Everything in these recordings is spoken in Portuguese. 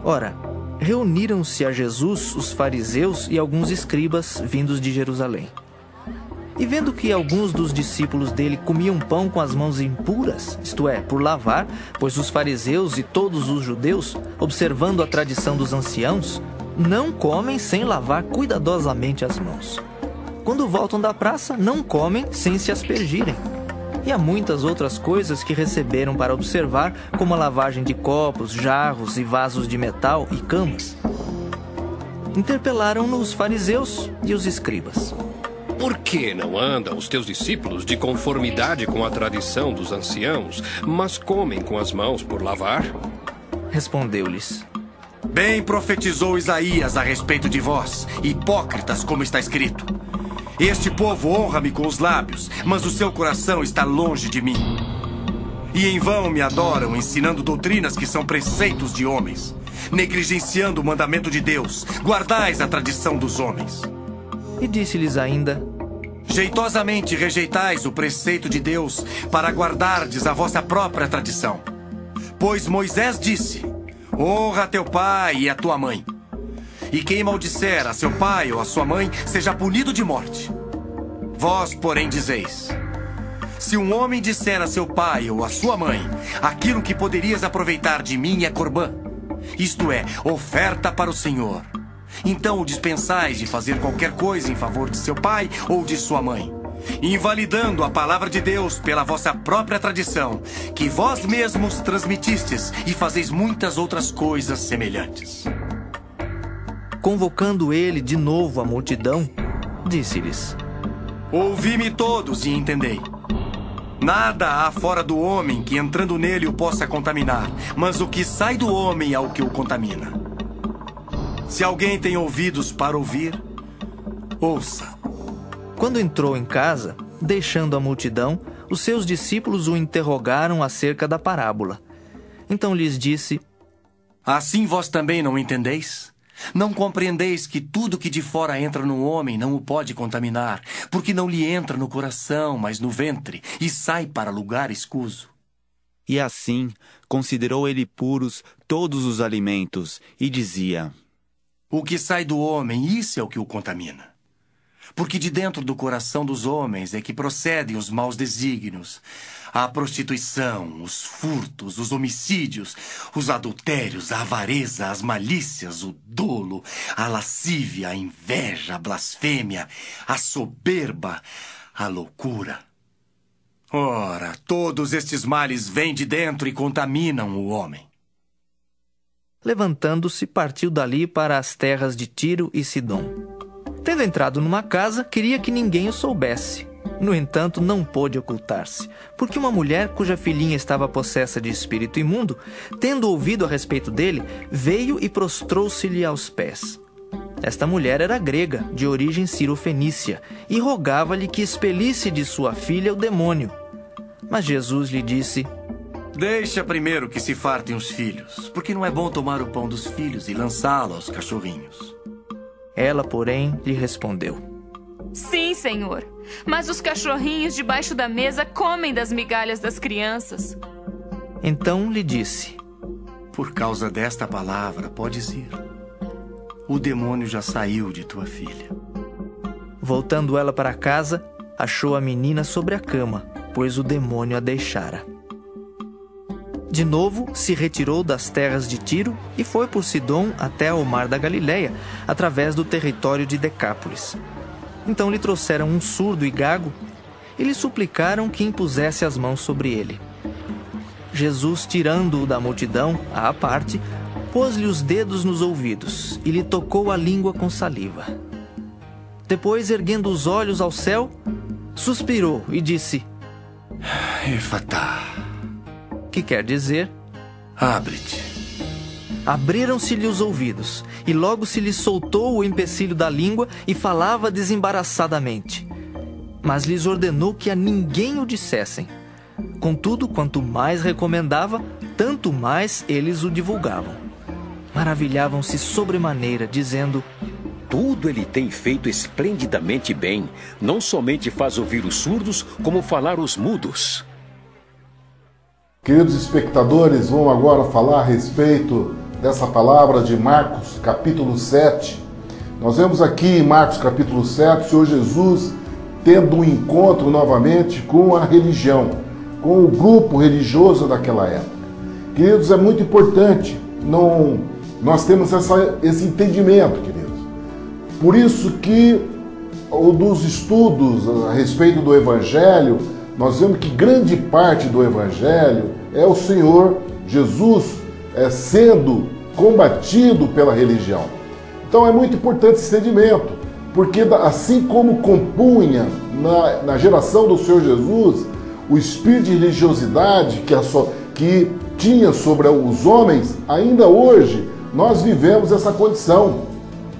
Ora, reuniram-se a Jesus os fariseus e alguns escribas vindos de Jerusalém. E vendo que alguns dos discípulos dele comiam pão com as mãos impuras, isto é, por lavar, pois os fariseus e todos os judeus, observando a tradição dos anciãos, não comem sem lavar cuidadosamente as mãos. Quando voltam da praça, não comem sem se aspergirem. E há muitas outras coisas que receberam para observar, como a lavagem de copos, jarros e vasos de metal e camas. Interpelaram-no os fariseus e os escribas. Por que não andam os teus discípulos de conformidade com a tradição dos anciãos, mas comem com as mãos por lavar? Respondeu-lhes: Bem profetizou Isaías a respeito de vós, hipócritas, como está escrito. Este povo honra-me com os lábios, mas o seu coração está longe de mim. E em vão me adoram, ensinando doutrinas que são preceitos de homens, negligenciando o mandamento de Deus. Guardais a tradição dos homens. E disse-lhes ainda: Jeitosamente rejeitais o preceito de Deus para guardardes a vossa própria tradição. Pois Moisés disse: Honra a teu pai e a tua mãe. E quem maldisser a seu pai ou a sua mãe seja punido de morte. Vós, porém, dizeis: Se um homem disser a seu pai ou a sua mãe: Aquilo que poderias aproveitar de mim é corbã, isto é, oferta para o Senhor, então o dispensais de fazer qualquer coisa em favor de seu pai ou de sua mãe, invalidando a palavra de Deus pela vossa própria tradição, que vós mesmos transmitistes, e fazeis muitas outras coisas semelhantes. Convocando ele de novo a multidão, disse-lhes: Ouvi-me todos e entendei. Nada há fora do homem que entrando nele o possa contaminar, mas o que sai do homem é o que o contamina. Se alguém tem ouvidos para ouvir, ouça. Quando entrou em casa, deixando a multidão, os seus discípulos o interrogaram acerca da parábola. Então lhes disse: Assim vós também não entendeis? Não compreendeis que tudo que de fora entra no homem não o pode contaminar, porque não lhe entra no coração, mas no ventre, e sai para lugar escuso? E assim considerou ele puros todos os alimentos, e dizia: O que sai do homem, isso é o que o contamina. Porque de dentro do coração dos homens é que procedem os maus desígnios, a prostituição, os furtos, os homicídios, os adultérios, a avareza, as malícias, o dolo, a lascívia, a inveja, a blasfêmia, a soberba, a loucura. Ora, todos estes males vêm de dentro e contaminam o homem. Levantando-se, partiu dali para as terras de Tiro e Sidom. Tendo entrado numa casa, queria que ninguém o soubesse. No entanto, não pôde ocultar-se, porque uma mulher cuja filhinha estava possessa de espírito imundo, tendo ouvido a respeito dele, veio e prostrou-se-lhe aos pés. Esta mulher era grega, de origem cirofenícia, e rogava-lhe que expelisse de sua filha o demônio. Mas Jesus lhe disse: Deixa primeiro que se fartem os filhos, porque não é bom tomar o pão dos filhos e lançá-lo aos cachorrinhos. Ela, porém, lhe respondeu: Sim, Senhor, mas os cachorrinhos debaixo da mesa comem das migalhas das crianças. Então lhe disse: Por causa desta palavra, podes ir. O demônio já saiu de tua filha. Voltando ela para casa, achou a menina sobre a cama, pois o demônio a deixara. De novo se retirou das terras de Tiro e foi por Sidom até ao mar da Galileia, através do território de Decápolis. Então lhe trouxeram um surdo e gago e lhe suplicaram que impusesse as mãos sobre ele. Jesus, tirando-o da multidão, à parte, pôs-lhe os dedos nos ouvidos e lhe tocou a língua com saliva. Depois, erguendo os olhos ao céu, suspirou e disse: Efatá, que quer dizer: abre-te. Abriram-se-lhe os ouvidos, e logo se lhe soltou o empecilho da língua e falava desembaraçadamente. Mas lhes ordenou que a ninguém o dissessem. Contudo, quanto mais recomendava, tanto mais eles o divulgavam. Maravilhavam-se sobremaneira, dizendo: Tudo ele tem feito esplendidamente bem. Não somente faz ouvir os surdos, como falar os mudos. Queridos espectadores, vamos agora falar a respeito dessa palavra de Marcos, capítulo 7. Nós vemos aqui em Marcos, capítulo 7, o Senhor Jesus tendo um encontro novamente com a religião, com o grupo religioso daquela época. Queridos, é muito importante nós temos esse entendimento, queridos. Por isso que dos estudos a respeito do Evangelho, nós vemos que grande parte do Evangelho é o Senhor Jesus sendo combatido pela religião. Então é muito importante esse entendimento, porque assim como compunha na geração do Senhor Jesus o espírito de religiosidade que tinha sobre os homens, ainda hoje nós vivemos essa condição.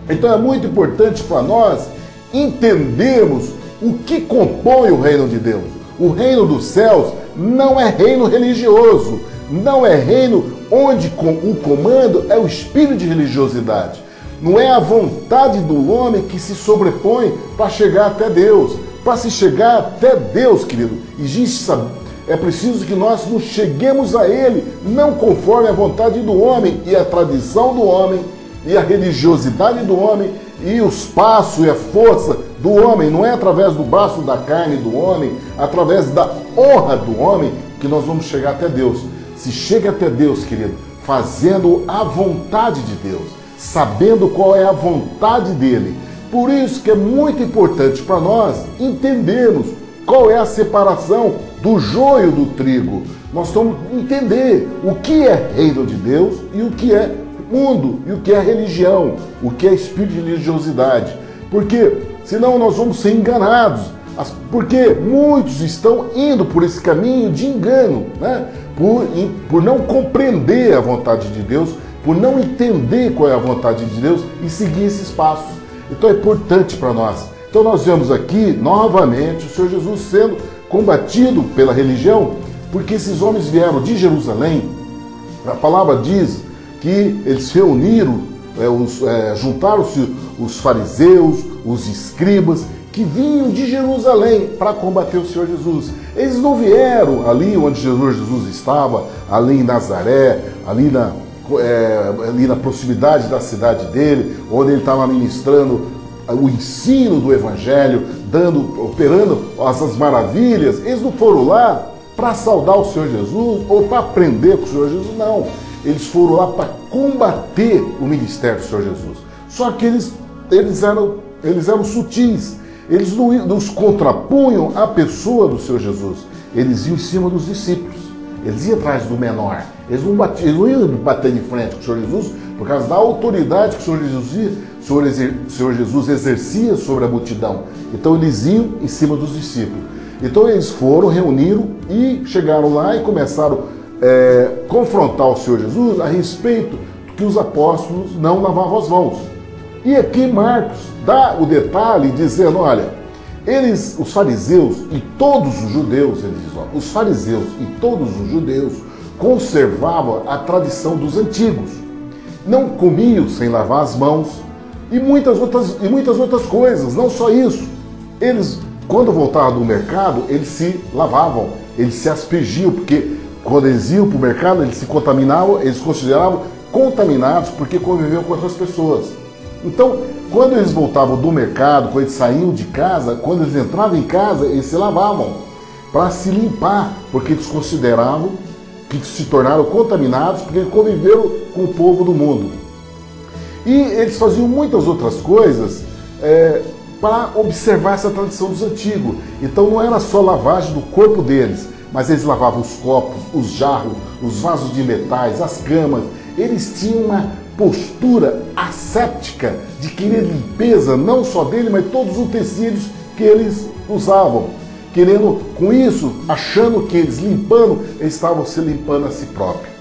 Então é muito importante para nós entendermos o que compõe o reino de Deus. O reino dos céus não é reino religioso, não é reino onde o comando é o espírito de religiosidade. Não é a vontade do homem que se sobrepõe para chegar até Deus. Para se chegar até Deus, querido, é preciso que nós nos cheguemos a Ele, não conforme a vontade do homem e a tradição do homem e a religiosidade do homem e os passos e a força do homem. Não é através do braço da carne do homem, através da honra do homem que nós vamos chegar até Deus. Se chega até Deus, querido, fazendo a vontade de Deus, sabendo qual é a vontade dele. Por isso que é muito importante para nós entendermos qual é a separação do joio do trigo. Nós vamos entender o que é reino de Deus e o que é mundo, e o que é religião, o que é espírito de religiosidade. Porque senão nós vamos ser enganados. Porque muitos estão indo por esse caminho de engano, né? Por não compreender a vontade de Deus, por não entender qual é a vontade de Deus e seguir esses passos. Então é importante para nós. Então nós vemos aqui, novamente, o Senhor Jesus sendo combatido pela religião, porque esses homens vieram de Jerusalém. A palavra diz que eles reuniram, juntaram-se os fariseus, os escribas, que vinham de Jerusalém para combater o Senhor Jesus. Eles não vieram ali onde Jesus estava, ali em Nazaré, ali na proximidade da cidade dele, onde ele estava ministrando o ensino do Evangelho, operando as maravilhas. Eles não foram lá para saudar o Senhor Jesus ou para aprender com o Senhor Jesus, não. Eles foram lá para combater o ministério do Senhor Jesus. Só que eles eram sutis. Eles não nos contrapunham à pessoa do Senhor Jesus. Eles iam em cima dos discípulos. Eles iam atrás do menor. Eles não iam bater de frente com o Senhor Jesus por causa da autoridade que o Senhor Jesus exercia sobre a multidão. Então eles iam em cima dos discípulos. Então eles foram, reuniram e chegaram lá e começaram a confrontar o Senhor Jesus a respeito que os apóstolos não lavavam as mãos. E aqui Marcos dá o detalhe dizendo, olha, os fariseus e todos os judeus, ele diz, os fariseus e todos os judeus conservavam a tradição dos antigos. Não comiam sem lavar as mãos e muitas outras coisas, não só isso. Eles, quando voltavam do mercado, eles se lavavam, eles se aspergiam, porque quando eles iam para o mercado, eles se contaminavam, eles consideravam contaminados porque conviviam com outras pessoas. Então, quando eles voltavam do mercado, quando eles saíam de casa, quando eles entravam em casa, eles se lavavam para se limpar, porque eles consideravam que se tornaram contaminados porque conviveram com o povo do mundo. E eles faziam muitas outras coisas para observar essa tradição dos antigos. Então não era só lavagem do corpo deles, mas eles lavavam os copos, os jarros, os vasos de metais, as camas. Eles tinham uma postura asséptica de querer limpeza, não só dele, mas todos os utensílios que eles usavam. Querendo, com isso, achando que eles limpando, eles estavam se limpando a si próprios.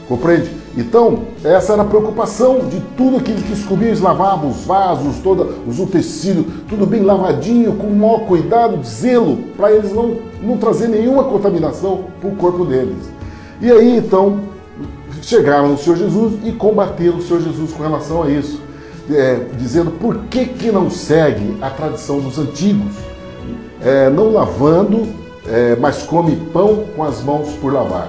Compreende? Então, essa era a preocupação de tudo aquilo que eles comiam. Eles lavavam os vasos, os utensílios, tudo bem lavadinho, com o maior cuidado, zelo, para eles não trazer nenhuma contaminação para o corpo deles. E aí, então, chegaram no Senhor Jesus e combateram o Senhor Jesus com relação a isso, dizendo por que não segue a tradição dos antigos, não lavando, mas come pão com as mãos por lavar.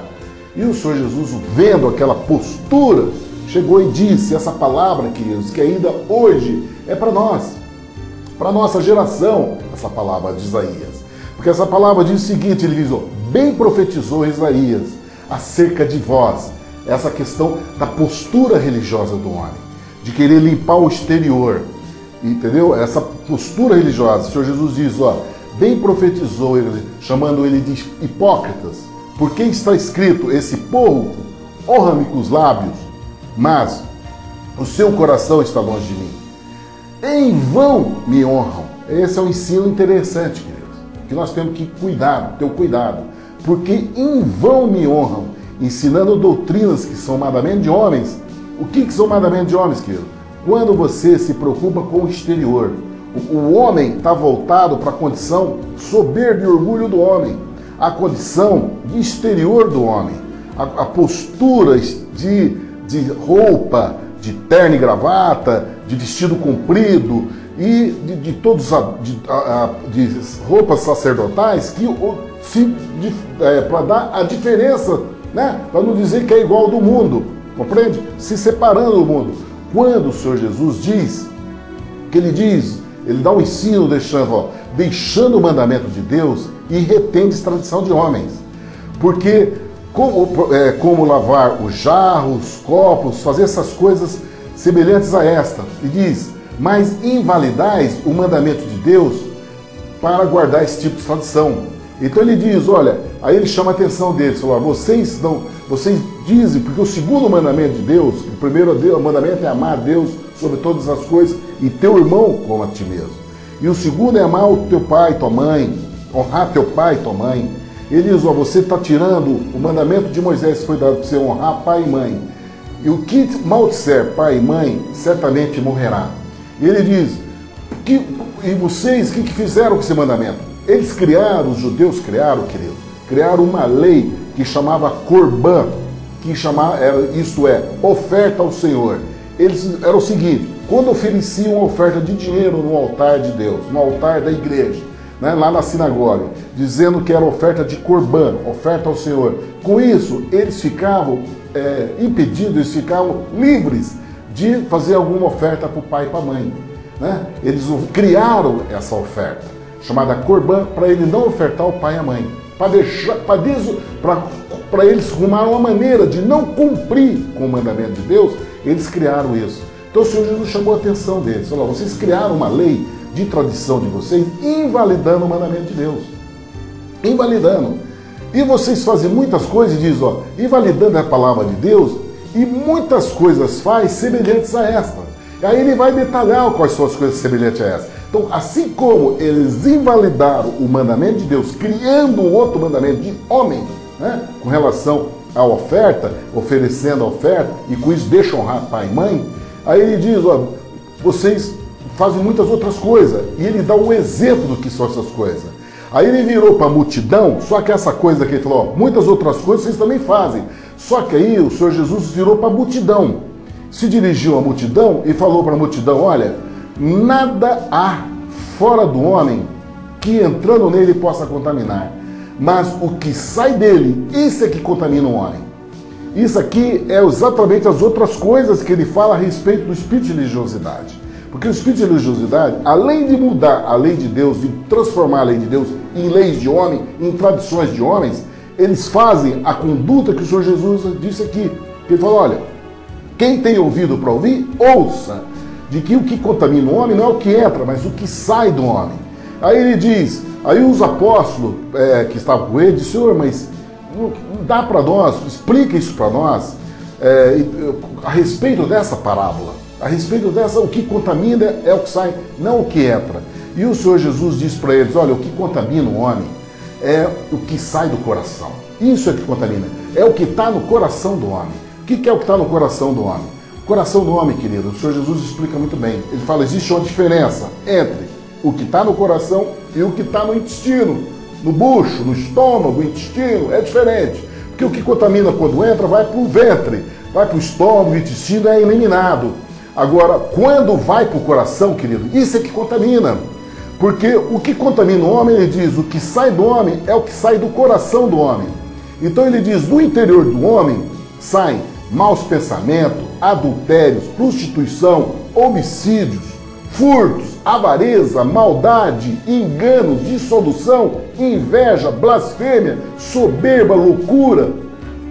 E o Senhor Jesus, vendo aquela postura, chegou e disse essa palavra, queridos, que ainda hoje é para nós, para nossa geração, essa palavra de Isaías. Porque essa palavra diz o seguinte, ele diz, ó, bem profetizou Isaías acerca de vós, essa questão da postura religiosa do homem, de querer limpar o exterior, entendeu? Essa postura religiosa, o Senhor Jesus diz, ó, bem profetizou ele, chamando ele de hipócritas, porque está escrito, esse povo honra-me com os lábios, mas o seu coração está longe de mim. Em vão me honram. Esse é um ensino interessante, queridos, que nós temos que ter o cuidado, porque em vão me honram, ensinando doutrinas que são mandamentos de homens. O que são mandamentos de homens, querido? Quando você se preocupa com o exterior, o homem está voltado para a condição soberba e orgulho do homem, a condição de exterior do homem, a postura de roupa, de terno e gravata, de vestido comprido e de roupas sacerdotais para dar a diferença, né? Para não dizer que é igual ao do mundo, compreende? Se separando do mundo. Quando o Senhor Jesus diz, que ele diz, ele dá um ensino deixando o mandamento de Deus e retém a tradição de homens. Porque como lavar os jarros, os copos, fazer essas coisas semelhantes a esta. E diz, mas invalidais o mandamento de Deus para guardar esse tipo de tradição. Então ele diz, olha, aí ele chama a atenção deles, fala, vocês dizem, porque o segundo mandamento de Deus, o primeiro mandamento é amar a Deus sobre todas as coisas e teu irmão como a ti mesmo. E o segundo é amar o teu pai e tua mãe, honrar teu pai e tua mãe. Ele diz, você está tirando o mandamento de Moisés que foi dado para você honrar pai e mãe. E o que maldisser pai e mãe, certamente morrerá. E ele diz, e vocês, o que fizeram com esse mandamento? Eles criaram, os judeus criaram, querido, criaram uma lei que chamava Corbã, isto é, oferta ao Senhor. Eles era o seguinte, quando ofereciam uma oferta de dinheiro no altar de Deus, no altar da igreja, né, lá na sinagoga, dizendo que era oferta de Corbã, oferta ao Senhor. Com isso, eles ficavam impedidos, eles ficavam livres de fazer alguma oferta para o pai e para a mãe. Né? Eles criaram essa oferta, chamada Corbã, para ele não ofertar o pai e a mãe. Para eles arrumaram uma maneira de não cumprir com o mandamento de Deus, eles criaram isso. Então o Senhor Jesus chamou a atenção deles, falou, vocês criaram uma lei de tradição de vocês, invalidando o mandamento de Deus. Invalidando. E vocês fazem muitas coisas, diz, invalidando a palavra de Deus, e muitas coisas faz semelhantes a esta. Aí ele vai detalhar quais são as coisas semelhantes a esta. Então, assim como eles invalidaram o mandamento de Deus, criando um outro mandamento de homem, né, com relação à oferta, oferecendo a oferta, e com isso deixam honrar pai e mãe, aí ele diz, vocês fazem muitas outras coisas, e ele dá um exemplo do que são essas coisas. Aí ele virou para a multidão, só que essa coisa que ele falou, muitas outras coisas vocês também fazem. Só que aí o Senhor Jesus virou para a multidão, se dirigiu à multidão e falou para a multidão, olha, nada há fora do homem que entrando nele possa contaminar, mas o que sai dele, isso é que contamina o homem. Isso aqui é exatamente as outras coisas que ele fala a respeito do espírito de religiosidade. Porque o espírito de religiosidade, além de mudar a lei de Deus, de transformar a lei de Deus em leis de homem, em tradições de homens, eles fazem a conduta que o Senhor Jesus disse aqui. Ele falou, olha, quem tem ouvido para ouvir, ouça, de que o que contamina o homem não é o que entra, mas o que sai do homem. Aí ele diz, aí os apóstolos que estavam com ele, disseram, Senhor, mas dá para nós, explica isso para nós, a respeito dessa parábola. A respeito dessa, o que contamina é o que sai, não o que entra. E o Senhor Jesus disse para eles, olha, o que contamina o homem é o que sai do coração. Isso é que contamina. É o que está no coração do homem. O que é o que está no coração do homem? O coração do homem, querido, o Senhor Jesus explica muito bem. Ele fala, existe uma diferença entre o que está no coração e o que está no intestino. No bucho, no estômago, no intestino, é diferente. Porque o que contamina quando entra vai para o ventre, vai para o estômago, o intestino é eliminado. Agora, quando vai para o coração, querido, isso é que contamina. Porque o que contamina o homem, ele diz, o que sai do homem é o que sai do coração do homem. Então ele diz, do interior do homem saem maus pensamentos, adultérios, prostituição, homicídios, furtos, avareza, maldade, enganos, dissolução, inveja, blasfêmia, soberba, loucura.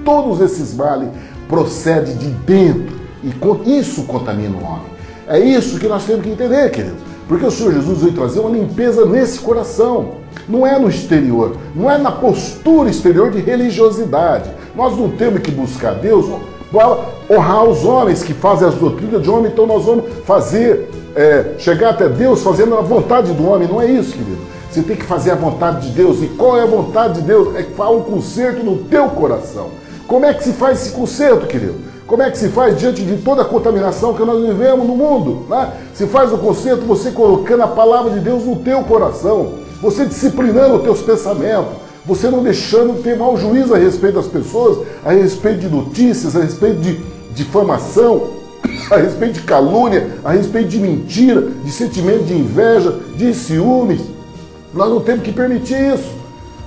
Todos esses males procedem de dentro e isso contamina o homem. É isso que nós temos que entender, queridos. Porque o Senhor Jesus veio trazer uma limpeza nesse coração. Não é no exterior, não é na postura exterior de religiosidade. Nós não temos que buscar Deus, honrar os homens que fazem as doutrinas de homem, então nós vamos fazer, chegar até Deus fazendo a vontade do homem. Não é isso, querido. Você tem que fazer a vontade de Deus. E qual é a vontade de Deus? É que faz um conserto no teu coração. Como é que se faz esse conserto, querido? Como é que se faz diante de toda a contaminação que nós vivemos no mundo? Né? Se faz o conserto você colocando a palavra de Deus no teu coração, você disciplinando os teus pensamentos, você não deixando ter mau juízo a respeito das pessoas, a respeito de notícias, a respeito de difamação, a respeito de calúnia, a respeito de mentira, de sentimento de inveja, de ciúmes. Nós não temos que permitir isso.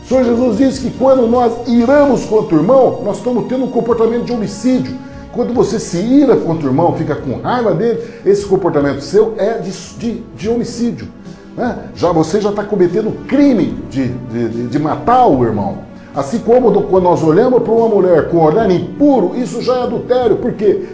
O Senhor Jesus disse que quando nós iramos contra o irmão, nós estamos tendo um comportamento de homicídio. Quando você se ira contra o irmão, fica com raiva dele, esse comportamento seu é de homicídio. Né? Você já está cometendo crime de matar o irmão. Assim como quando nós olhamos para uma mulher com olhar impuro, isso já é adultério, porque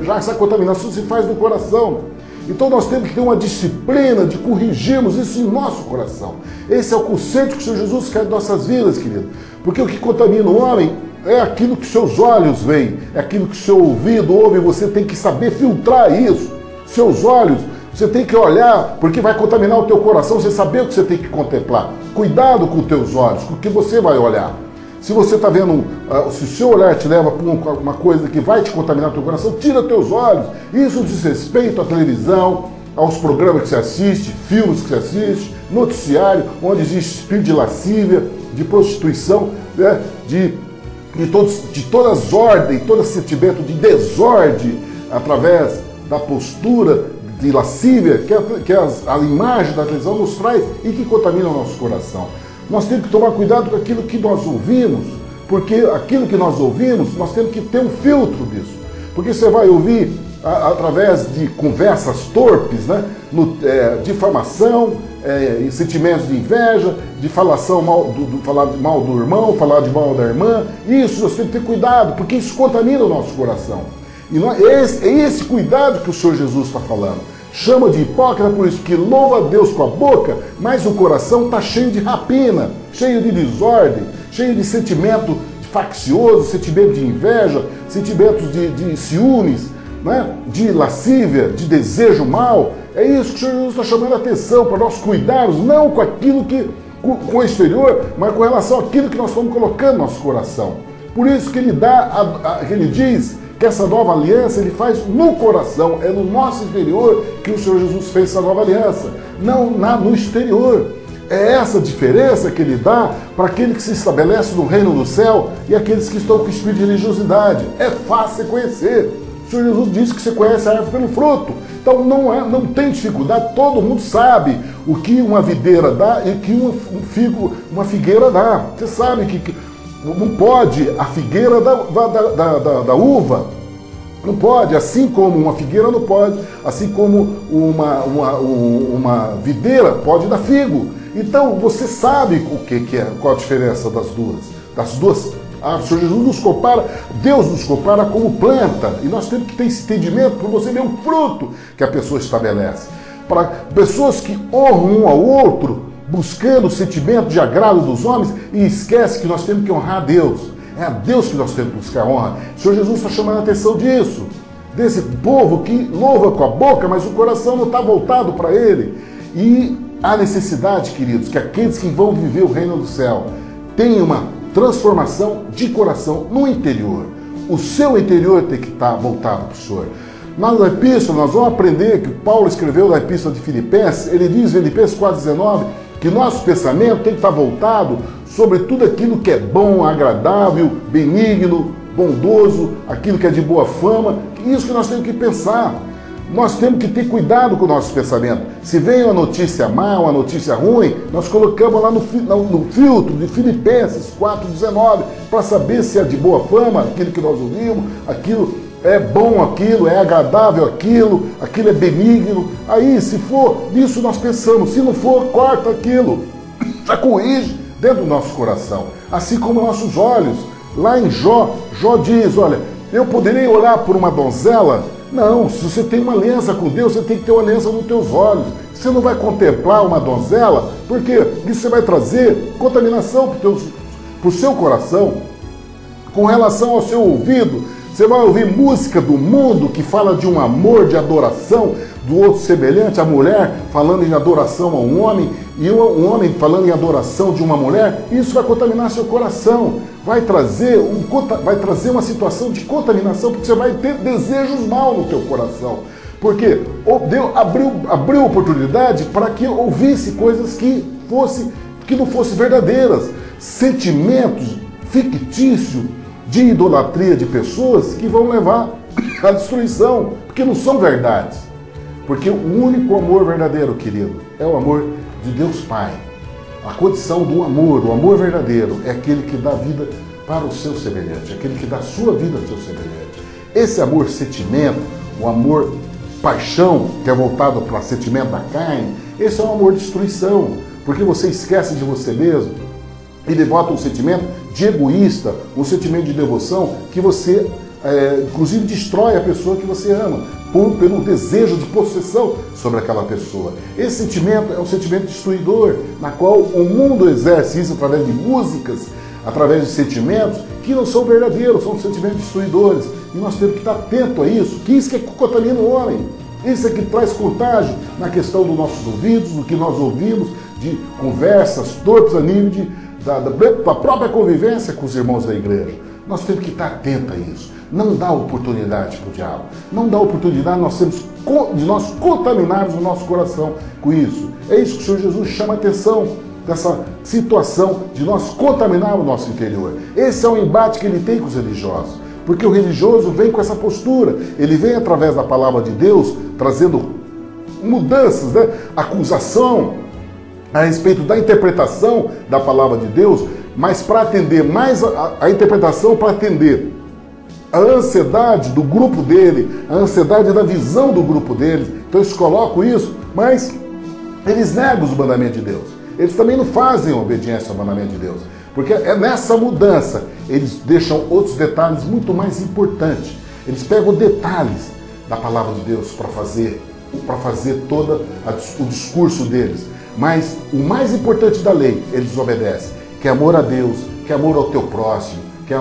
já essa contaminação se faz no coração. Então nós temos que ter uma disciplina de corrigirmos isso em nosso coração. Esse é o conceito que o Senhor Jesus quer de nossas vidas, querido. Porque o que contamina o homem é aquilo que seus olhos veem, é aquilo que seu ouvido ouve, você tem que saber filtrar isso. Seus olhos, você tem que olhar, porque vai contaminar o teu coração, você saber o que você tem que contemplar. Cuidado com os teus olhos, com o que você vai olhar. Se você está vendo, se o seu olhar te leva para uma coisa que vai te contaminar o teu coração, tira teus olhos. Isso diz respeito à televisão, aos programas que você assiste, filmes que você assiste, noticiário, onde existe espírito de lascívia, de prostituição, né, de todas as ordens, todo sentimento de desordem através da postura de lascívia que a imagem da televisão nos traz e que contamina o nosso coração. Nós temos que tomar cuidado com aquilo que nós ouvimos, porque aquilo que nós ouvimos, nós temos que ter um filtro disso. Porque você vai ouvir através de conversas torpes, né? Difamação, sentimentos de inveja, de falar mal do irmão, falar de mal da irmã. Isso nós temos que ter cuidado, porque isso contamina o nosso coração. E é esse cuidado que o Senhor Jesus está falando. Chama de hipócrita por isso, que louva a Deus com a boca, mas o coração está cheio de rapina, cheio de desordem, cheio de sentimento faccioso, sentimento de inveja, sentimentos de ciúmes, né? De lascívia, de desejo mal. É isso que o Senhor Jesus está chamando a atenção, para nós cuidarmos, não com aquilo com o exterior, mas com relação àquilo que nós estamos colocando no nosso coração. Por isso que ele diz que essa nova aliança ele faz no coração, é no nosso interior que o Senhor Jesus fez essa nova aliança, não no exterior. É essa diferença que ele dá para aquele que se estabelece no reino do céu e aqueles que estão com espírito de religiosidade. É fácil você conhecer. O Senhor Jesus disse que você conhece a árvore pelo fruto. Então não tem dificuldade, todo mundo sabe o que uma videira dá e o que uma figueira dá. Você sabe que não pode a figueira da uva, não pode, assim como uma figueira não pode, assim como uma videira pode dar figo. Então você sabe qual a diferença das duas. O Senhor Jesus nos compara, Deus nos compara como planta, e nós temos que ter esse entendimento para você ver o fruto que a pessoa estabelece. Para pessoas que honram um ao outro, buscando o sentimento de agrado dos homens, e esquece que nós temos que honrar a Deus. É a Deus que nós temos que buscar honra. O Senhor Jesus está chamando a atenção disso, desse povo que louva com a boca, mas o coração não está voltado para Ele. E há necessidade, queridos, que aqueles que vão viver o reino do céu tenham uma transformação de coração no interior. O seu interior tem que estar voltado para o Senhor. Na epístola, nós vamos aprender que Paulo escreveu na epístola de Filipenses, ele diz em Filipenses 4,19, que nosso pensamento tem que estar voltado sobre tudo aquilo que é bom, agradável, benigno, bondoso, aquilo que é de boa fama. Isso que nós temos que pensar. Nós temos que ter cuidado com o nosso pensamento. Se vem uma notícia má, uma notícia ruim, nós colocamos lá no filtro de Filipenses 4,19 para saber se é de boa fama, aquilo que nós ouvimos, aquilo é bom aquilo, é agradável aquilo, aquilo é benigno. Aí, se for, nisso nós pensamos. Se não for, corta aquilo. Já corrige dentro do nosso coração. Assim como nossos olhos. Lá em Jó, Jó diz, olha, eu poderei olhar por uma donzela? Não, se você tem uma aliança com Deus, você tem que ter uma aliança nos teus olhos. Você não vai contemplar uma donzela, porque isso você vai trazer contaminação para o seu coração. Com relação ao seu ouvido, você vai ouvir música do mundo que fala de um amor, de adoração do outro semelhante, a mulher falando em adoração a um homem e um homem falando em adoração de uma mulher. Isso vai contaminar seu coração, vai trazer uma situação de contaminação, porque você vai ter desejos maus no teu coração. Porque Deus abriu oportunidade para que eu ouvisse coisas que não fossem verdadeiras, sentimentos fictícios de idolatria de pessoas que vão levar à destruição, porque não são verdades. Porque o único amor verdadeiro, querido, é o amor de Deus Pai. A condição do amor, o amor verdadeiro, é aquele que dá vida para o seu semelhante, aquele que dá sua vida ao seu semelhante. Esse amor sentimento, o amor paixão, que é voltado para o sentimento da carne, esse é um amor de destruição, porque você esquece de você mesmo e devota um sentimento de egoísta, um sentimento de devoção que você, inclusive, destrói a pessoa que você ama, pelo desejo de possessão sobre aquela pessoa. Esse sentimento é um sentimento destruidor, na qual o mundo exerce isso através de músicas, através de sentimentos que não são verdadeiros, são sentimentos destruidores. E nós temos que estar atento a isso, que isso que contamina o homem. Isso é que traz contágio na questão dos nossos ouvidos, do que nós ouvimos, de conversas torpes a nível da própria convivência com os irmãos da igreja. Nós temos que estar atentos a isso. Não dá oportunidade para o diabo. Não dá oportunidade de nós contaminarmos o nosso coração com isso. É isso que o Senhor Jesus chama a atenção, dessa situação de nós contaminarmos o nosso interior. Esse é o embate que ele tem com os religiosos. Porque o religioso vem com essa postura. Ele vem através da palavra de Deus, trazendo mudanças, né? Acusação a respeito da interpretação da palavra de Deus, mas para atender mais a interpretação, para atender a ansiedade do grupo dele, a ansiedade da visão do grupo dele. Então eles colocam isso, mas eles negam os mandamentos de Deus. Eles também não fazem obediência ao mandamento de Deus. Porque é nessa mudança, eles deixam outros detalhes muito mais importantes. Eles pegam detalhes da palavra de Deus para fazer todo o discurso deles. Mas o mais importante da lei, eles obedecem, que é amor a Deus, que é amor ao teu próximo, que é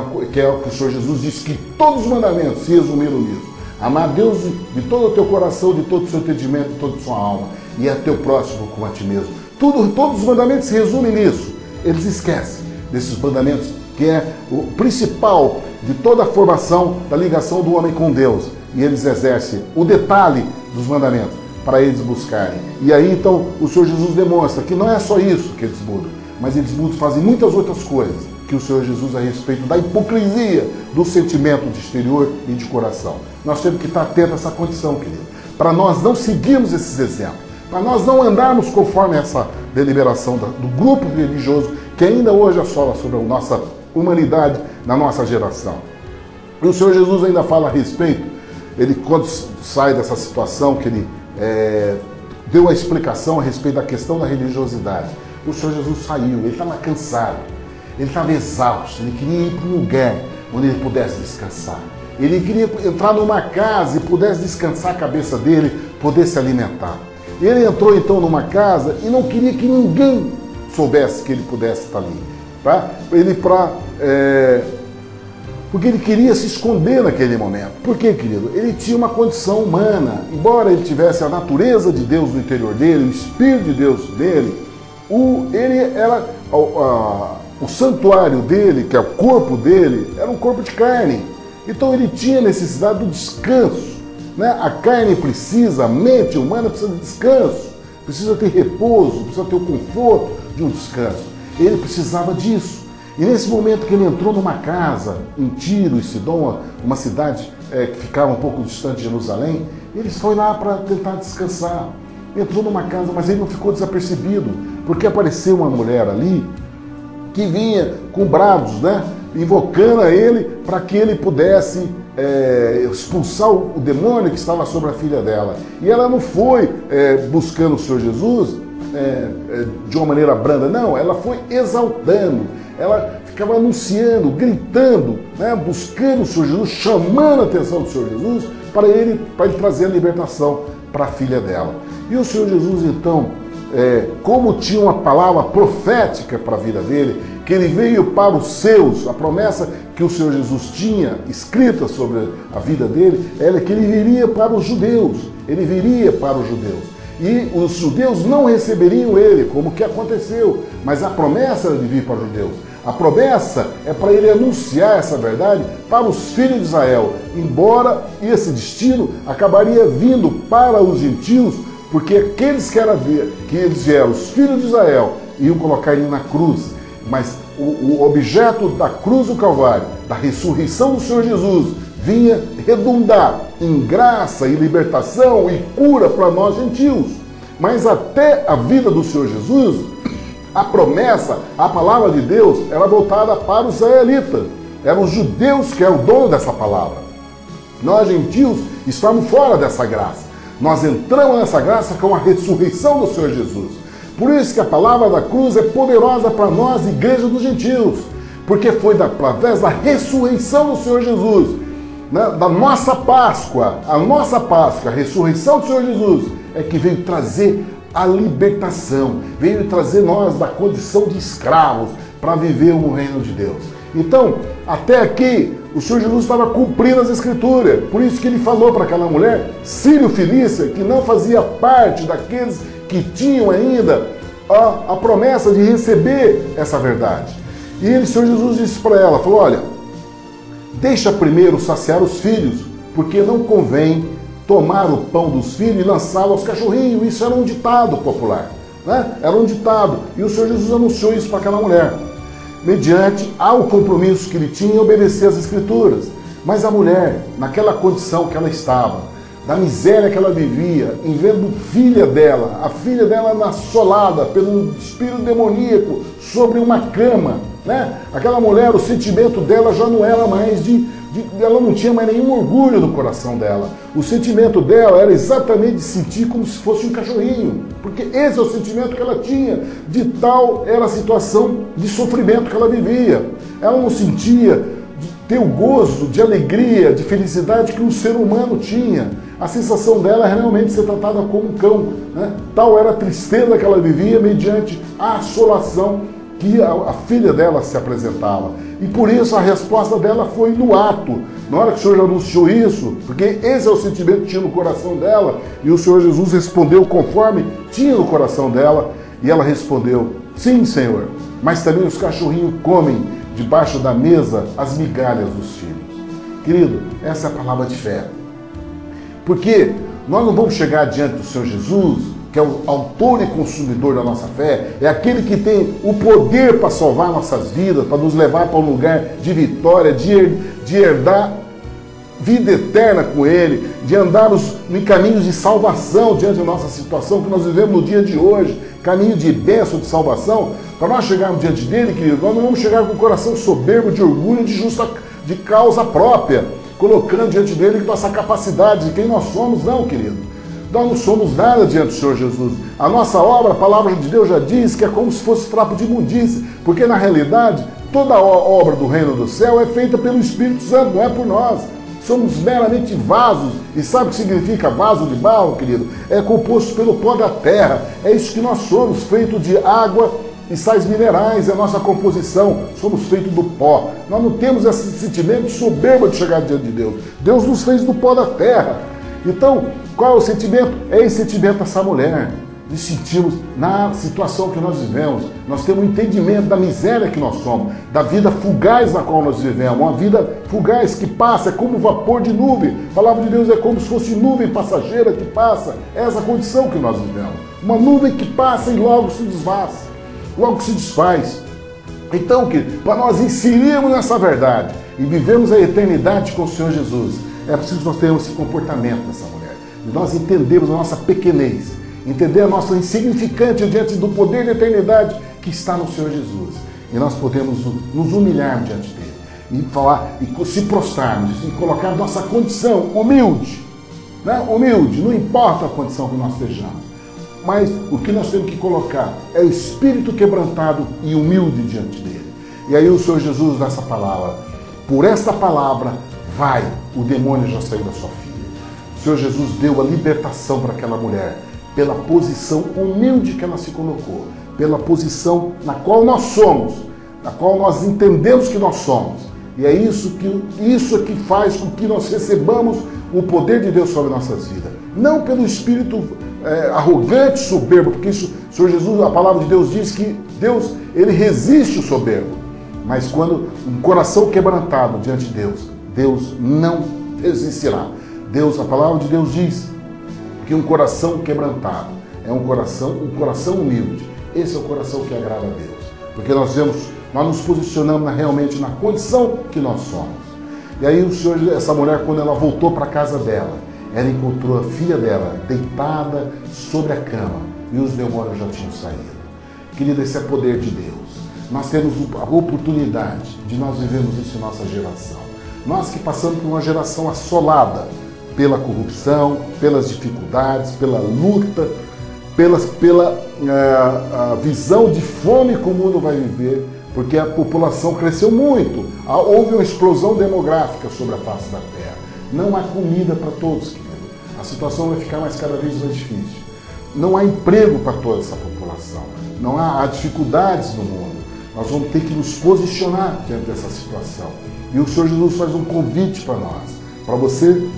o que o Senhor Jesus disse, que todos os mandamentos se resumiram nisso. Amar a Deus de todo o teu coração, de todo o seu entendimento, de toda a sua alma, e a teu próximo como a ti mesmo. Todos os mandamentos se resumem nisso. Eles esquecem desses mandamentos, que é o principal de toda a formação da ligação do homem com Deus. E eles exercem o detalhe dos mandamentos para eles buscarem. E aí, então, o Senhor Jesus demonstra que não é só isso que eles mudam, mas eles mudam, fazem muitas outras coisas que o Senhor Jesus a respeito da hipocrisia do sentimento de exterior e de coração. Nós temos que estar atentos a essa condição, querido, para nós não seguirmos esses exemplos, para nós não andarmos conforme essa deliberação do grupo religioso que ainda hoje assola sobre a nossa humanidade, na nossa geração. E o Senhor Jesus ainda fala a respeito, ele quando sai dessa situação que ele deu a explicação a respeito da questão da religiosidade. O Senhor Jesus saiu, ele estava cansado, ele estava exausto, ele queria ir para um lugar onde ele pudesse descansar. Ele queria entrar numa casa e pudesse descansar a cabeça dele, poder se alimentar. Ele entrou então numa casa e não queria que ninguém soubesse que ele pudesse estar ali. Tá? Porque ele queria se esconder naquele momento. Por quê, querido? Ele tinha uma condição humana. Embora ele tivesse a natureza de Deus no interior dele, o Espírito de Deus nele, o santuário dele, que é o corpo dele, era um corpo de carne. Então ele tinha necessidade do descanso. Né? A carne precisa, a mente humana precisa de descanso, precisa ter repouso, precisa ter o conforto de um descanso. Ele precisava disso. E nesse momento que ele entrou numa casa em Tiro e Sidom, uma cidade que ficava um pouco distante de Jerusalém, ele foi lá para tentar descansar. Entrou numa casa, mas ele não ficou desapercebido, porque apareceu uma mulher ali que vinha com brados, né, invocando a ele para que ele pudesse expulsar o demônio que estava sobre a filha dela. E ela não foi buscando o Senhor Jesus de uma maneira branda, não, ela foi exaltando, ela ficava anunciando, gritando, né, buscando o Senhor Jesus, chamando a atenção do Senhor Jesus para ele trazer a libertação para a filha dela. E o Senhor Jesus, então, como tinha uma palavra profética para a vida dele, que ele veio para os seus, a promessa que o Senhor Jesus tinha escrita sobre a vida dele, era que ele viria para os judeus, ele viria para os judeus. E os judeus não receberiam ele, como que aconteceu, mas a promessa era de vir para os judeus. A promessa é para ele anunciar essa verdade para os filhos de Israel, embora esse destino acabaria vindo para os gentios, porque aqueles que eles vieram, os filhos de Israel, iam colocar ele na cruz. Mas o objeto da cruz do Calvário, da ressurreição do Senhor Jesus, vinha redundar em graça e libertação e cura para nós gentios. Mas até a vida do Senhor Jesus, a promessa, a palavra de Deus, era voltada para os israelitas. Eram os judeus que eram o dono dessa palavra. Nós, gentios, estamos fora dessa graça. Nós entramos nessa graça com a ressurreição do Senhor Jesus. Por isso que a palavra da cruz é poderosa para nós, igreja dos gentios. Porque foi através da ressurreição do Senhor Jesus, né, da nossa Páscoa, a ressurreição do Senhor Jesus, é que veio trazer a libertação, veio trazer nós da condição de escravos para viver o reino de Deus. Então, até aqui, o Senhor Jesus estava cumprindo as Escrituras. Por isso que ele falou para aquela mulher, sírio-fenícia, que não fazia parte daqueles que tinham ainda a promessa de receber essa verdade. E o Senhor Jesus disse para ela, falou, olha, deixa primeiro saciar os filhos, porque não convém tomar o pão dos filhos e lançá-lo aos cachorrinhos. Isso era um ditado popular, né? Era um ditado. E o Senhor Jesus anunciou isso para aquela mulher, mediante ao compromisso que ele tinha em obedecer às Escrituras. Mas a mulher, naquela condição que ela estava, da miséria que ela vivia, em vendo a filha dela assolada pelo espírito demoníaco sobre uma cama, né? Aquela mulher, o sentimento dela já não era mais ela não tinha mais nenhum orgulho no coração dela. O sentimento dela era exatamente de sentir como se fosse um cachorrinho, porque esse é o sentimento que ela tinha, de tal era a situação de sofrimento que ela vivia. Ela não sentia de ter o gozo, de alegria, de felicidade que um ser humano tinha. A sensação dela é realmente ser tratada como um cão, né? Tal era a tristeza que ela vivia mediante a assolação que a filha dela se apresentava. E por isso a resposta dela foi no ato. Na hora que o Senhor anunciou isso, porque esse é o sentimento que tinha no coração dela, e o Senhor Jesus respondeu conforme tinha no coração dela, e ela respondeu, sim, Senhor, mas também os cachorrinhos comem debaixo da mesa as migalhas dos filhos. Querido, essa é a palavra de fé. Porque nós não vamos chegar diante do Senhor Jesus, que é o autor e consumidor da nossa fé, é aquele que tem o poder para salvar nossas vidas, para nos levar para um lugar de vitória, de herdar vida eterna com Ele, de andarmos em caminhos de salvação diante da nossa situação que nós vivemos no dia de hoje, caminho de bênção, de salvação. Para nós chegarmos diante dele, querido, nós não vamos chegar com o coração soberbo, de orgulho, de causa própria, colocando diante dele nossa capacidade, de quem nós somos, não, querido. Nós não somos nada diante do Senhor Jesus. A nossa obra, a palavra de Deus já diz que é como se fosse trapo de imundícia, porque na realidade toda a obra do reino do céu é feita pelo Espírito Santo, não é por nós. Somos meramente vasos. E sabe o que significa vaso de barro, querido? É composto pelo pó da terra. É isso que nós somos, feito de água e sais minerais, é a nossa composição. Somos feitos do pó. Nós não temos esse sentimento soberbo de chegar diante de Deus. Deus nos fez do pó da terra. Então, qual é o sentimento? É esse sentimento dessa mulher, de sentirmos na situação que nós vivemos. Nós temos um entendimento da miséria que nós somos, da vida fugaz na qual nós vivemos, uma vida fugaz que passa, é como vapor de nuvem. A palavra de Deus é como se fosse nuvem passageira que passa. É essa condição que nós vivemos. Uma nuvem que passa e logo se desfaz, logo se desfaz. Então, para nós inserirmos nessa verdade e vivermos a eternidade com o Senhor Jesus, é preciso que nós tenhamos esse comportamento dessa mulher. E nós entendemos a nossa pequenez, entender a nossa insignificância diante do poder da eternidade que está no Senhor Jesus. E nós podemos nos humilhar diante dele. e falar, e se prostrarmos, e colocar nossa condição humilde, né? Humilde, não importa a condição que nós estejamos, mas o que nós temos que colocar é o espírito quebrantado e humilde diante dele. E aí o Senhor Jesus dá essa palavra, por esta palavra vai, o demônio já saiu da sua filha. O Senhor Jesus deu a libertação para aquela mulher, pela posição humilde que ela se colocou, pela posição na qual nós somos, na qual nós entendemos que nós somos. E é isso que faz com que nós recebamos o poder de Deus sobre nossas vidas. Não pelo espírito arrogante, soberbo, porque isso, o Senhor Jesus, a palavra de Deus diz que Deus, ele resiste o soberbo. Mas quando um coração quebrantado diante de Deus, Deus não resistirá. Deus, a palavra de Deus diz que um coração quebrantado é um coração humilde. Esse é o coração que agrada a Deus. Porque nós nos posicionamos realmente na condição que nós somos. E aí essa mulher, quando ela voltou para a casa dela, ela encontrou a filha dela deitada sobre a cama e os demônios já tinham saído. Querida, esse é poder de Deus. Nós temos a oportunidade de nós vivermos isso em nossa geração. Nós que passamos por uma geração assolada pela corrupção, pelas dificuldades, pela luta, pela visão de fome que o mundo vai viver, porque a população cresceu muito. Houve uma explosão demográfica sobre a face da terra. Não há comida para todos, querido. A situação vai ficar cada vez mais difícil. Não há emprego para toda essa população. Não há dificuldades no mundo. Nós vamos ter que nos posicionar diante dessa situação. E o Senhor Jesus faz um convite para nós, para você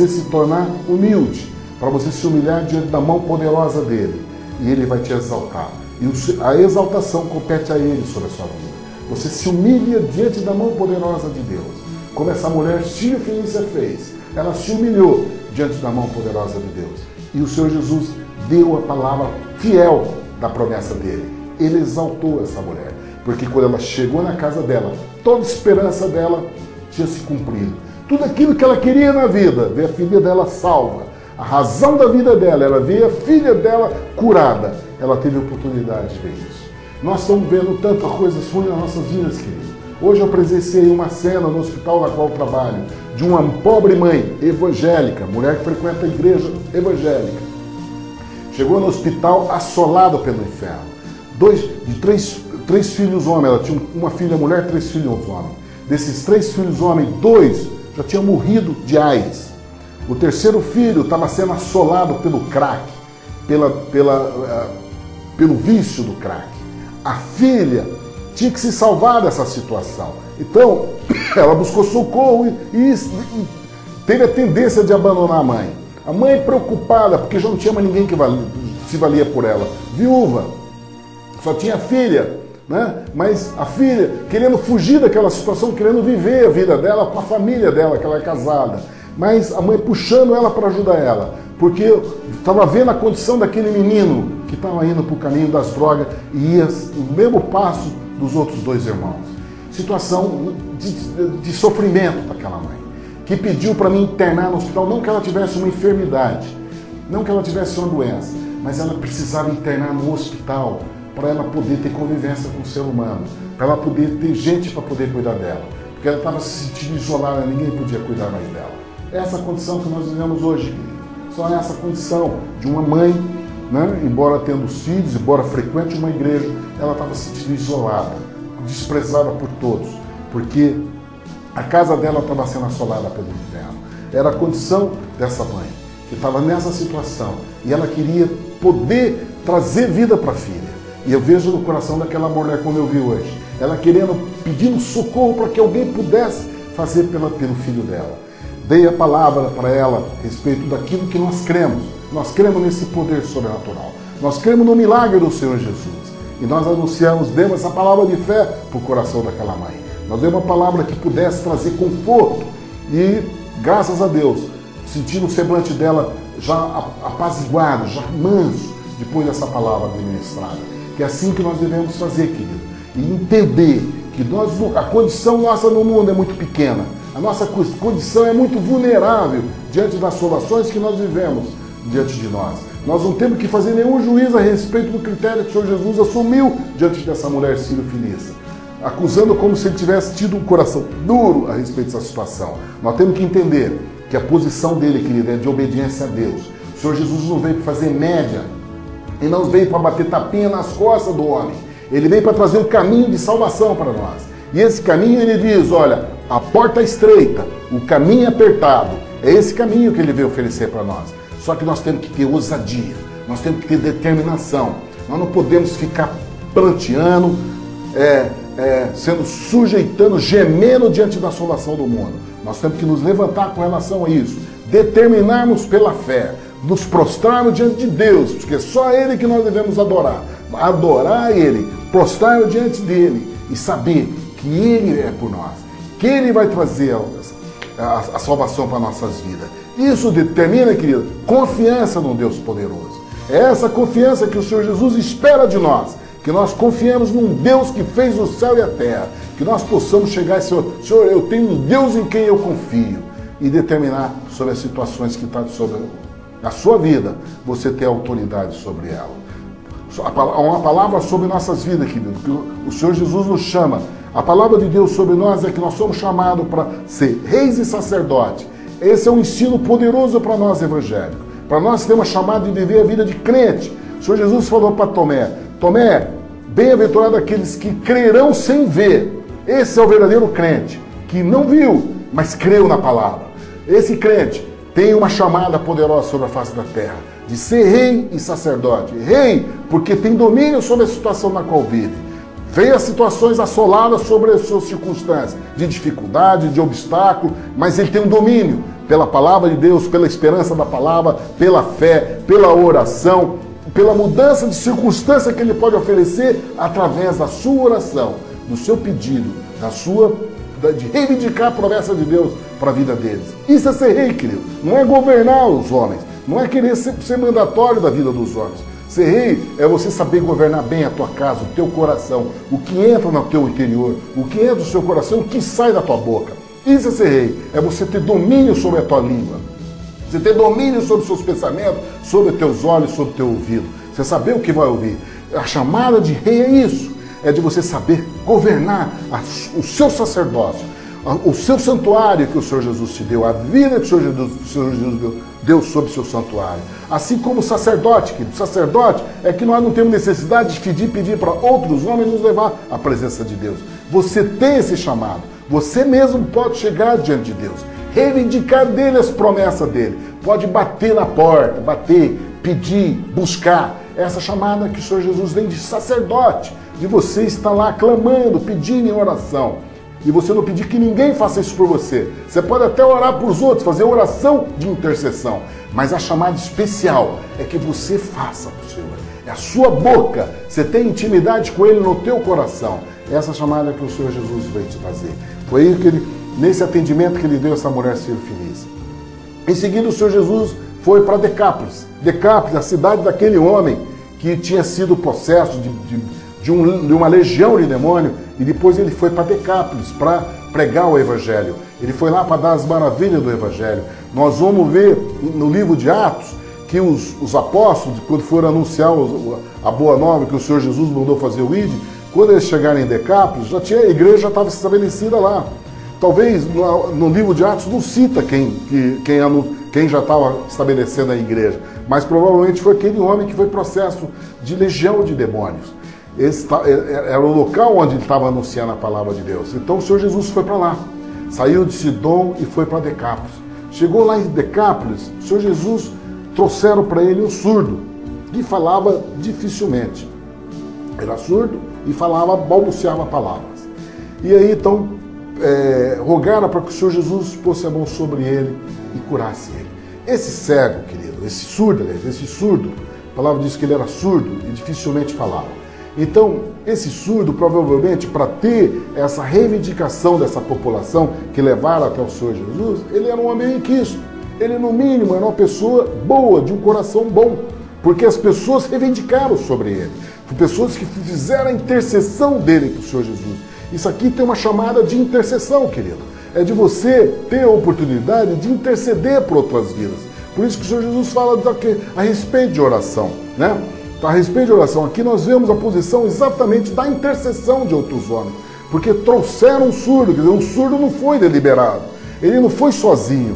se tornar humilde, para você se humilhar diante da mão poderosa dele. E ele vai te exaltar. E a exaltação compete a ele sobre a sua vida. Você se humilha diante da mão poderosa de Deus. Como essa mulher Sírio Fenícia fez. Ela se humilhou diante da mão poderosa de Deus. E o Senhor Jesus deu a palavra fiel da promessa dele. Ele exaltou essa mulher. Porque quando ela chegou na casa dela, toda a esperança dela tinha se cumprido. Tudo aquilo que ela queria na vida, ver a filha dela salva. A razão da vida dela era ver a filha dela curada. Ela teve a oportunidade de ver isso. Nós estamos vendo tantas coisas ruins nas nossas vidas, querido. Hoje eu presenciei uma cena no hospital na qual eu trabalho, de uma pobre mãe evangélica, mulher que frequenta a igreja evangélica. Chegou no hospital assolada pelo inferno. Três filhos homens, ela tinha uma filha mulher, 3 filhos homens. Desses 3 filhos homens, 2 já tinham morrido de AIDS. O terceiro filho estava sendo assolado pelo crack, pelo vício do crack. A filha tinha que se salvar dessa situação. Então, ela buscou socorro e teve a tendência de abandonar a mãe. A mãe preocupada, porque já não tinha mais ninguém que se valia por ela. Viúva, só tinha a filha, né? Mas a filha querendo fugir daquela situação, querendo viver a vida dela com a família dela, que ela é casada. Mas a mãe puxando ela para ajudar ela, porque estava vendo a condição daquele menino que estava indo para o caminho das drogas e ia no mesmo passo dos outros 2 irmãos. Situação de sofrimento daquela mãe, que pediu para me internar no hospital, não que ela tivesse uma enfermidade, não que ela tivesse uma doença, mas ela precisava internar no hospital para ela poder ter convivência com o ser humano, para ela poder ter gente para poder cuidar dela, porque ela estava se sentindo isolada, ninguém podia cuidar mais dela. Essa condição que nós vivemos hoje, querido. Só essa condição de uma mãe, né? Embora tendo os filhos, embora frequente uma igreja, ela estava se sentindo isolada, desprezada por todos, porque a casa dela estava sendo assolada pelo inferno. Era a condição dessa mãe, que estava nessa situação, e ela queria poder trazer vida para a filha. E eu vejo no coração daquela mulher, como eu vi hoje, ela pedindo socorro para que alguém pudesse fazer pelo filho dela. Dei a palavra para ela a respeito daquilo que nós cremos. Nós cremos nesse poder sobrenatural. Nós cremos no milagre do Senhor Jesus. E nós demos essa palavra de fé para o coração daquela mãe. Nós demos uma palavra que pudesse trazer conforto. E, graças a Deus, sentindo o semblante dela já apaziguado, já manso, depois dessa palavra administrada. Que é assim que nós devemos fazer, querido. E entender que a condição nossa no mundo é muito pequena. A nossa condição é muito vulnerável diante das assolações que nós vivemos diante de nós. Nós não temos que fazer nenhum juízo a respeito do critério que o Senhor Jesus assumiu diante dessa mulher Sírio Fenícia. acusando como se ele tivesse tido um coração duro a respeito dessa situação. Nós temos que entender que a posição dele, querido, é de obediência a Deus. O Senhor Jesus não veio para fazer média, e não veio para bater tapinha nas costas do homem. Ele veio para trazer um caminho de salvação para nós. E esse caminho, ele diz, olha, a porta é estreita, o caminho é apertado. É esse caminho que ele veio oferecer para nós. Só que nós temos que ter ousadia, nós temos que ter determinação. Nós não podemos ficar planteando, sujeitando, gemendo diante da assolação do mundo. Nós temos que nos levantar com relação a isso, determinarmos pela fé, nos prostrarmos diante de Deus, porque só Ele que nós devemos adorar. Adorar Ele, prostrar diante dEle e saber que Ele é por nós, que Ele vai trazer a salvação para nossas vidas. Isso determina, querido, confiança no Deus poderoso. É essa confiança que o Senhor Jesus espera de nós, que nós confiemos num Deus que fez o céu e a terra, que nós possamos chegar e dizer, Senhor, eu tenho um Deus em quem eu confio, e determinar sobre as situações que estão sobre a sua vida, você ter autoridade sobre ela. Uma palavra sobre nossas vidas, querido, que o Senhor Jesus nos chama. A palavra de Deus sobre nós é que nós somos chamados para ser reis e sacerdotes. Esse é um ensino poderoso para nós evangélicos. Para nós temos chamado de viver a vida de crente. O Senhor Jesus falou para Tomé, Tomé, bem-aventurado aqueles que crerão sem ver. Esse é o verdadeiro crente, que não viu, mas creu na palavra. Esse crente tem uma chamada poderosa sobre a face da terra, de ser rei e sacerdote. Rei, porque tem domínio sobre a situação na qual vive. Vê as situações assoladas sobre as suas circunstâncias, de dificuldade, de obstáculo, mas ele tem um domínio pela palavra de Deus, pela esperança da palavra, pela fé, pela oração, pela mudança de circunstância que ele pode oferecer através da sua oração, do seu pedido, de reivindicar a promessa de Deus para a vida deles. Isso é ser rei, querido. Não é governar os homens, não é querer ser mandatório da vida dos homens. Ser rei é você saber governar bem a tua casa, o teu coração, o que entra no teu interior, o que entra no seu coração, o que sai da tua boca. Isso é ser rei, é você ter domínio sobre a tua língua, você ter domínio sobre os seus pensamentos, sobre os teus olhos, sobre o teu ouvido, você saber o que vai ouvir. A chamada de rei é isso, é de você saber governar o seu sacerdócio, o seu santuário que o Senhor Jesus te deu, a vida que o Senhor Jesus deu sobre o seu santuário. Assim como o sacerdote, querido. O sacerdote é que nós não temos necessidade de pedir para outros homens nos levar à presença de Deus. Você tem esse chamado. Você mesmo pode chegar diante de Deus, reivindicar dele as promessas dele. Pode bater na porta, pedir, buscar. Essa chamada que o Senhor Jesus vem de sacerdote, de você estar lá clamando, pedindo em oração. E você não pedir que ninguém faça isso por você. Você pode até orar para os outros, fazer oração de intercessão. Mas a chamada especial é que você faça para o Senhor. É a sua boca. Você tem intimidade com Ele no teu coração. Essa chamada que o Senhor Jesus veio te trazer. Foi aí que nesse atendimento que Ele deu a essa mulher sirofenícia. Em seguida o Senhor Jesus foi para Decápolis. Decápolis, a cidade daquele homem que tinha sido possesso de uma legião de demônio, e depois ele foi para Decápolis para pregar o Evangelho. Ele foi lá para dar as maravilhas do Evangelho. Nós vamos ver no livro de Atos que os apóstolos, quando foram anunciar a boa nova que o Senhor Jesus mandou fazer o ID, quando eles chegaram em Decápolis, a igreja já estava estabelecida lá. Talvez no livro de Atos não cita quem já estava estabelecendo a igreja, mas provavelmente foi aquele homem que foi processo de legião de demônios. Esse era o local onde ele estava anunciando a palavra de Deus. Então o Senhor Jesus foi para lá, saiu de Sidom e foi para Decápolis. Chegou lá em Decápolis, o Senhor Jesus trouxeram para ele um surdo, que falava dificilmente. Era surdo e balbuciava palavras. E aí então rogaram para que o Senhor Jesus pôsse a mão sobre ele e curasse ele. Esse cego, querido, esse surdo, a palavra diz que ele era surdo e dificilmente falava. Então, esse surdo, provavelmente, para ter essa reivindicação dessa população que levaram até o Senhor Jesus, ele era um homem inquisto. Ele, no mínimo, era uma pessoa boa, de um coração bom, porque as pessoas reivindicaram sobre ele. Pessoas que fizeram a intercessão dele para o Senhor Jesus. Isso aqui tem uma chamada de intercessão, querido. É de você ter a oportunidade de interceder por outras vidas. Por isso que o Senhor Jesus fala a respeito de oração, né? A respeito de oração, aqui nós vemos a posição exatamente da intercessão de outros homens. porque trouxeram um surdo, quer dizer, o surdo não foi deliberado, ele não foi sozinho,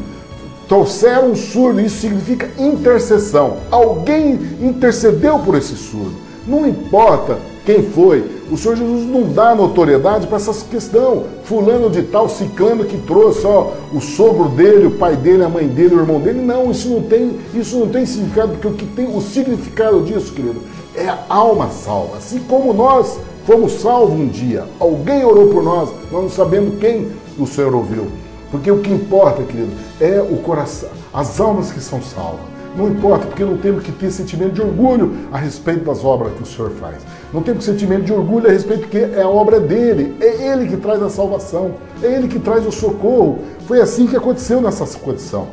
trouxeram um surdo, isso significa intercessão, alguém intercedeu por esse surdo, não importa quem foi, o Senhor Jesus não dá notoriedade para essa questão, fulano de tal, ciclano que trouxe, ó, o sogro dele, o pai dele, a mãe dele, o irmão dele, não, isso não tem significado, porque o que tem o significado disso, querido, é a alma salva, assim como nós fomos salvos um dia, alguém orou por nós, nós não sabemos quem o Senhor ouviu, porque o que importa, querido, é o coração, as almas que são salvas. Não importa, porque não temos que ter sentimento de orgulho a respeito das obras que o Senhor faz. Não temos sentimento de orgulho a respeito porque é a obra dele. É ele que traz a salvação. É ele que traz o socorro. Foi assim que aconteceu nessa condição.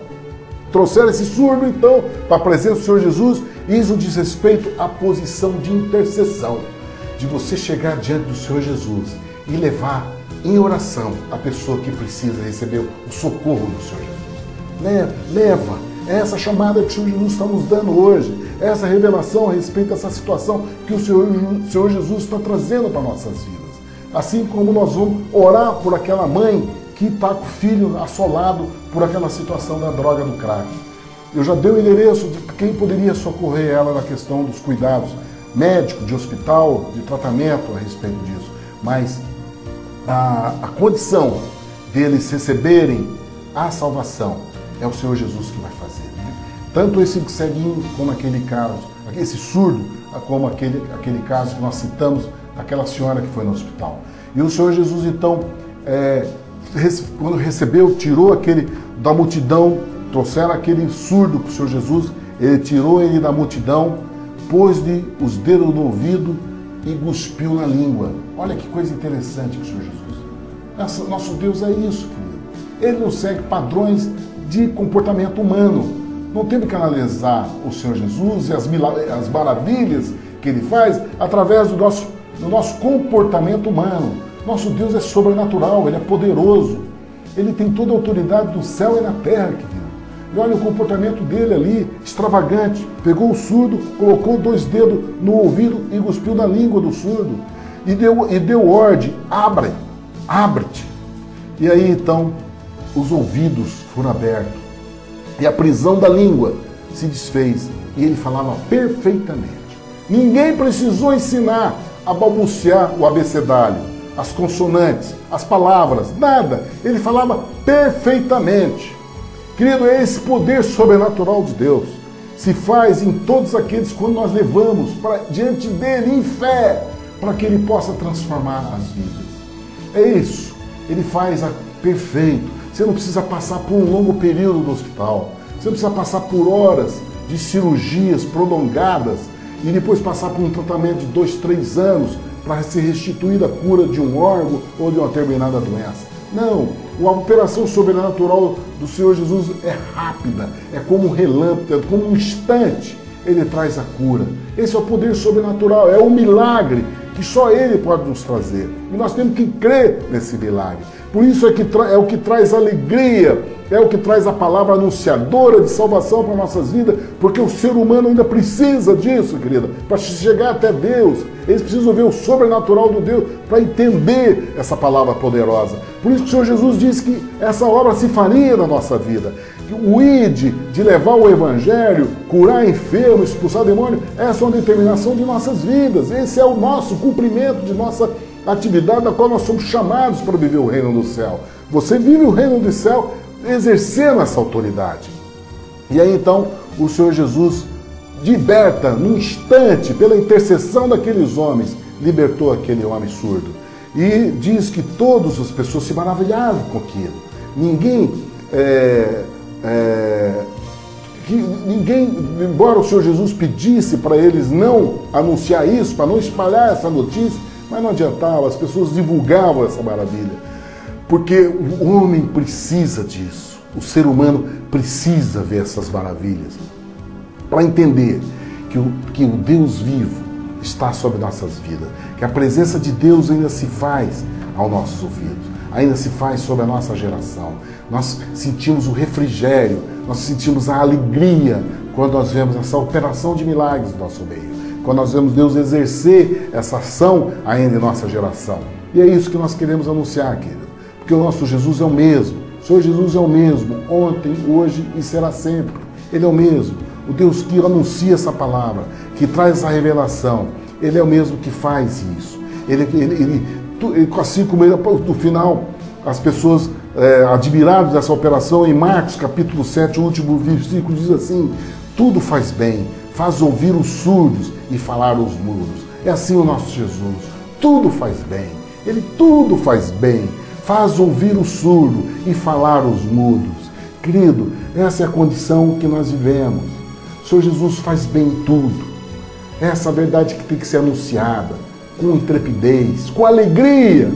Trouxeram esse surdo, então, para a presença do Senhor Jesus. E isso diz respeito à posição de intercessão. De você chegar diante do Senhor Jesus e levar em oração a pessoa que precisa receber o socorro do Senhor Jesus. Leva. É essa chamada que o Senhor Jesus está nos dando hoje, é essa revelação a respeito dessa situação que o Senhor Jesus está trazendo para nossas vidas. Assim como nós vamos orar por aquela mãe que está com o filho assolado por aquela situação da droga do crack. Eu já dei o endereço de quem poderia socorrer ela na questão dos cuidados médicos, de hospital, de tratamento a respeito disso. Mas a condição deles receberem a salvação é o Senhor Jesus que vai fazer. Tanto esse ceguinho como aquele caso, esse surdo, como aquele caso que nós citamos, aquela senhora que foi no hospital. E o Senhor Jesus, então, quando recebeu, tirou aquele da multidão, trouxeram aquele surdo para o Senhor Jesus, ele tirou ele da multidão, pôs-lhe os dedos no ouvido e cuspiu na língua. Olha que coisa interessante que o Senhor Jesus. Nosso Deus é isso, querido. Ele não segue padrões de comportamento humano. Não temos que analisar o Senhor Jesus e as maravilhas que Ele faz através do nosso comportamento humano. Nosso Deus é sobrenatural, Ele é poderoso. Ele tem toda a autoridade do céu e na terra, querido. E olha o comportamento dele ali, extravagante. Pegou o surdo, colocou 2 dedos no ouvido e cuspiu na língua do surdo. E deu ordem, abre-te. E aí então os ouvidos foram abertos e a prisão da língua se desfez e ele falava perfeitamente. Ninguém precisou ensinar a balbuciar o abecedário, as consonantes, as palavras, nada. Ele falava perfeitamente. Querido, é esse poder sobrenatural de Deus. Se faz em todos aqueles quando nós levamos diante dele em fé, para que ele possa transformar as vidas. É isso. Ele faz perfeito. Você não precisa passar por um longo período no hospital. Você não precisa passar por horas de cirurgias prolongadas e depois passar por um tratamento de 2, 3 anos para ser restituída a cura de um órgão ou de uma determinada doença. Não, a operação sobrenatural do Senhor Jesus é rápida, é como um relâmpago, é como um instante. Ele traz a cura. Esse é o poder sobrenatural, é um milagre que só Ele pode nos trazer. E nós temos que crer nesse milagre. Por isso é o que traz alegria, é o que traz a palavra anunciadora de salvação para nossas vidas, porque o ser humano ainda precisa disso, querida, para chegar até Deus. Eles precisam ver o sobrenatural do Deus para entender essa palavra poderosa. Por isso que o Senhor Jesus disse que essa obra se faria na nossa vida. O id de levar o evangelho, curar enfermo, expulsar demônio, essa é uma determinação de nossas vidas. Esse é o nosso cumprimento de nossa atividade da qual nós somos chamados para viver o reino do céu. Você vive o reino do céu exercendo essa autoridade. E aí então o Senhor Jesus liberta num instante, pela intercessão daqueles homens, libertou aquele homem surdo. E diz que todas as pessoas se maravilhavam com aquilo. Ninguém, embora o Senhor Jesus pedisse para eles não anunciar isso, para não espalhar essa notícia, mas não adiantava, as pessoas divulgavam essa maravilha. Porque o homem precisa disso, o ser humano precisa ver essas maravilhas, para entender que o Deus vivo está sobre nossas vidas, que a presença de Deus ainda se faz aos nossos ouvidos, ainda se faz sobre a nossa geração. Nós sentimos o refrigério, nós sentimos a alegria quando nós vemos essa operação de milagres no nosso meio, quando nós vemos Deus exercer essa ação ainda em nossa geração. E é isso que nós queremos anunciar, querido. Porque o nosso Jesus é o mesmo. O Senhor Jesus é o mesmo, ontem, hoje e será sempre. Ele é o mesmo. O Deus que anuncia essa palavra, que traz essa revelação, Ele é o mesmo que faz isso. Assim como ele, no final, as pessoas admiradas dessa operação, em Marcos capítulo 7, o último versículo, diz assim: tudo faz bem, faz ouvir os surdos e falar aos mudos. É assim o nosso Jesus. Tudo faz bem. Ele tudo faz bem. Faz ouvir o surdo e falar aos mudos. Querido, essa é a condição que nós vivemos. O Senhor Jesus faz bem tudo. Essa é a verdade que tem que ser anunciada com intrepidez, com alegria.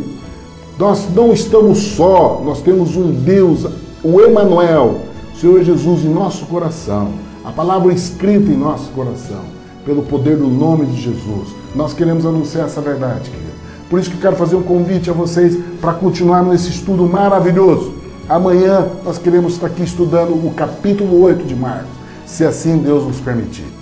Nós não estamos só, nós temos um Deus, o Emanuel, o Senhor Jesus em nosso coração. A palavra escrita em nosso coração, pelo poder do nome de Jesus. Nós queremos anunciar essa verdade, querido. Por isso que eu quero fazer um convite a vocês para continuar nesse estudo maravilhoso. Amanhã nós queremos estar aqui estudando o capítulo 8 de Marcos, se assim Deus nos permitir.